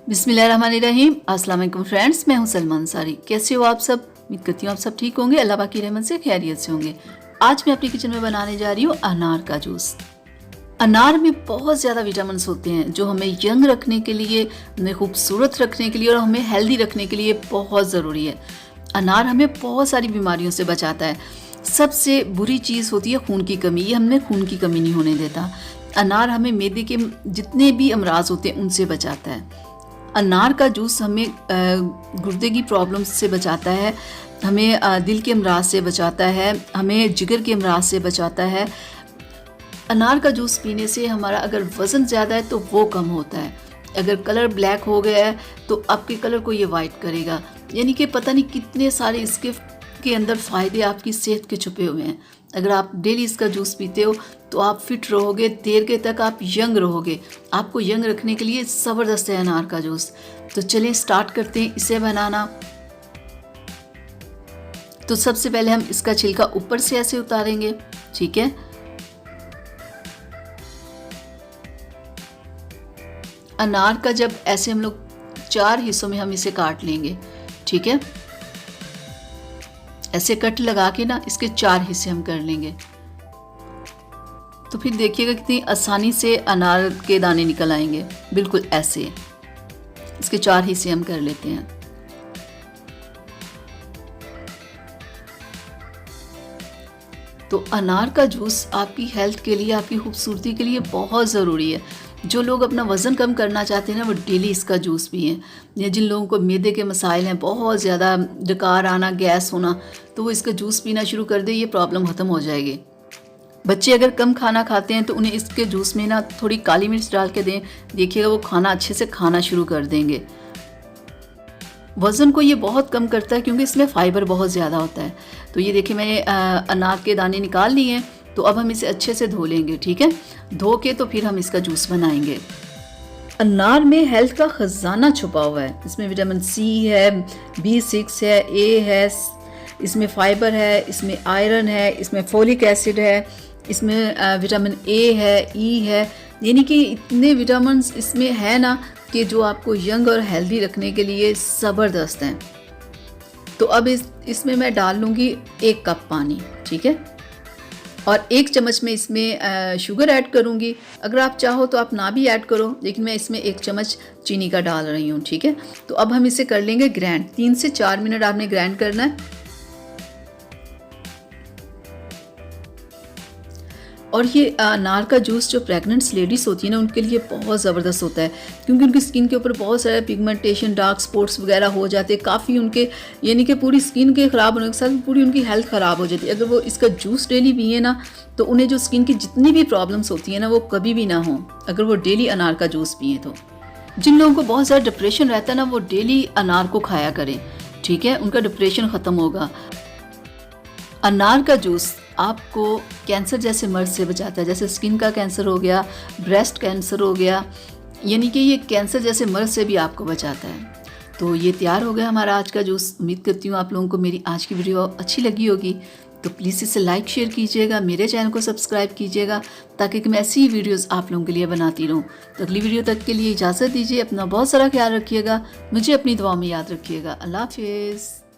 बिस्मिल्लाहिर्रहमानिर्रहीम। अस्सलाम वालेकुम फ्रेंड्स, मैं हूं सलमा अंसारी। कैसे हो आप सब? उम्मीद करती हूँ आप सब ठीक होंगे, अल्लाह पाक की रहमत से खैरियत से होंगे। आज मैं अपनी किचन में बनाने जा रही हूँ अनार का जूस। अनार में बहुत ज़्यादा विटामिन्स होते हैं जो हमें यंग रखने के लिए, हमें खूबसूरत रखने के लिए और हमें हेल्दी रखने के लिए बहुत ज़रूरी है। अनार हमें बहुत सारी बीमारियों से बचाता है। सबसे बुरी चीज़ होती है खून की कमी, ये हमें खून की कमी नहीं होने देता। अनार हमें मैदे के जितने भी अमराज होते हैं उनसे बचाता है। अनार का जूस हमें गुर्दे की प्रॉब्लम से बचाता है, हमें दिल के अमराज से बचाता है, हमें जिगर के अमराज से बचाता है। अनार का जूस पीने से हमारा अगर वज़न ज़्यादा है तो वो कम होता है। अगर कलर ब्लैक हो गया है तो आपके कलर को ये वाइट करेगा। यानी कि पता नहीं कितने सारे इसके के अंदर फ़ायदे आपकी सेहत के छुपे हुए हैं। अगर आप डेली इसका जूस पीते हो तो आप फिट रहोगे, देर के तक आप यंग रहोगे। आपको यंग रखने के लिए ज़बरदस्त है अनार का जूस। तो चलें स्टार्ट करते हैं इसे बनाना। तो सबसे पहले हम इसका छिलका ऊपर से ऐसे उतारेंगे, ठीक है। अनार का जब ऐसे हम लोग 4 हिस्सों में हम इसे काट लेंगे, ठीक है। ऐसे कट लगा के ना इसके 4 हिस्से हम कर लेंगे। तो फिर देखिएगा कितनी आसानी से अनार के दाने निकल आएंगे, बिल्कुल ऐसे। इसके 4 हिस्से हम कर लेते हैं। तो अनार का जूस आपकी हेल्थ के लिए, आपकी खूबसूरती के लिए बहुत ज़रूरी है। जो लोग अपना वज़न कम करना चाहते हैं ना, वो डेली इसका जूस पिएं। या जिन लोगों को मैदे के मसाइल हैं, बहुत ज़्यादा डकार आना, गैस होना, तो वो इसका जूस पीना शुरू कर दे, ये प्रॉब्लम ख़त्म हो जाएगी। बच्चे अगर कम खाना खाते हैं तो उन्हें इसके जूस में ना थोड़ी काली मिर्च डाल के दें, देखिएगा वो खाना अच्छे से खाना शुरू कर देंगे। वज़न को ये बहुत कम करता है क्योंकि इसमें फ़ाइबर बहुत ज़्यादा होता है। तो ये देखिए मैंने अनार के दाने निकाल लिए हैं। तो अब हम इसे अच्छे से धो लेंगे, ठीक है। धो के तो फिर हम इसका जूस बनाएंगे। अनार में हेल्थ का ख़जाना छुपा हुआ है। इसमें विटामिन सी है, B6 है, ए है, इसमें फ़ाइबर है, इसमें आयरन है, इसमें फोलिक एसिड है, इसमें विटामिन ए है, ई है। यानी कि इतने विटामिन्स इसमें है ना कि जो आपको यंग और हेल्दी रखने के लिए ज़बरदस्त हैं। तो अब इसमें मैं डाल लूँगी 1 कप पानी, ठीक है। और 1 चम्मच में इसमें शुगर ऐड करूँगी। अगर आप चाहो तो आप ना भी ऐड करो, लेकिन मैं इसमें 1 चम्मच चीनी का डाल रही हूँ, ठीक है। तो अब हम इसे कर लेंगे ग्राइंड। 3 से 4 मिनट आपने ग्राइंड करना है। और ये अनार का जूस जो प्रेग्नेंट्स लेडीज़ होती है ना, उनके लिए बहुत ज़बरदस्त होता है क्योंकि उनकी स्किन के ऊपर बहुत सारे पिगमेंटेशन, डार्क स्पॉट्स वगैरह हो जाते हैं। काफ़ी उनके यानी कि पूरी स्किन के ख़राब होने के साथ पूरी उनकी हेल्थ ख़राब हो जाती है। अगर वो इसका जूस डेली पिए ना तो उन्हें जो स्किन की जितनी भी प्रॉब्लम्स होती है ना, वो कभी भी ना हो अगर वो डेली अनार का जूस पिए। तो जिन लोगों को बहुत ज़्यादा डिप्रेशन रहता है ना, वो डेली अनार को खाया करें, ठीक है। उनका डिप्रेशन ख़त्म होगा। अनार का जूस आपको कैंसर जैसे मर्ज से बचाता है, जैसे स्किन का कैंसर हो गया, ब्रेस्ट कैंसर हो गया, यानी कि ये कैंसर जैसे मर्ज से भी आपको बचाता है। तो ये तैयार हो गया हमारा आज का जूस। उम्मीद करती हूँ आप लोगों को मेरी आज की वीडियो अच्छी लगी होगी। तो प्लीज़ इसे लाइक शेयर कीजिएगा, मेरे चैनल को सब्सक्राइब कीजिएगा ताकि मैं ऐसी ही वीडियोज़ आप लोगों के लिए बनाती रहूँ। तो अगली वीडियो तक के लिए इजाज़त दीजिए। अपना बहुत सारा ख्याल रखिएगा, मुझे अपनी दुआ में याद रखिएगा। अल्लाह हाफिज़।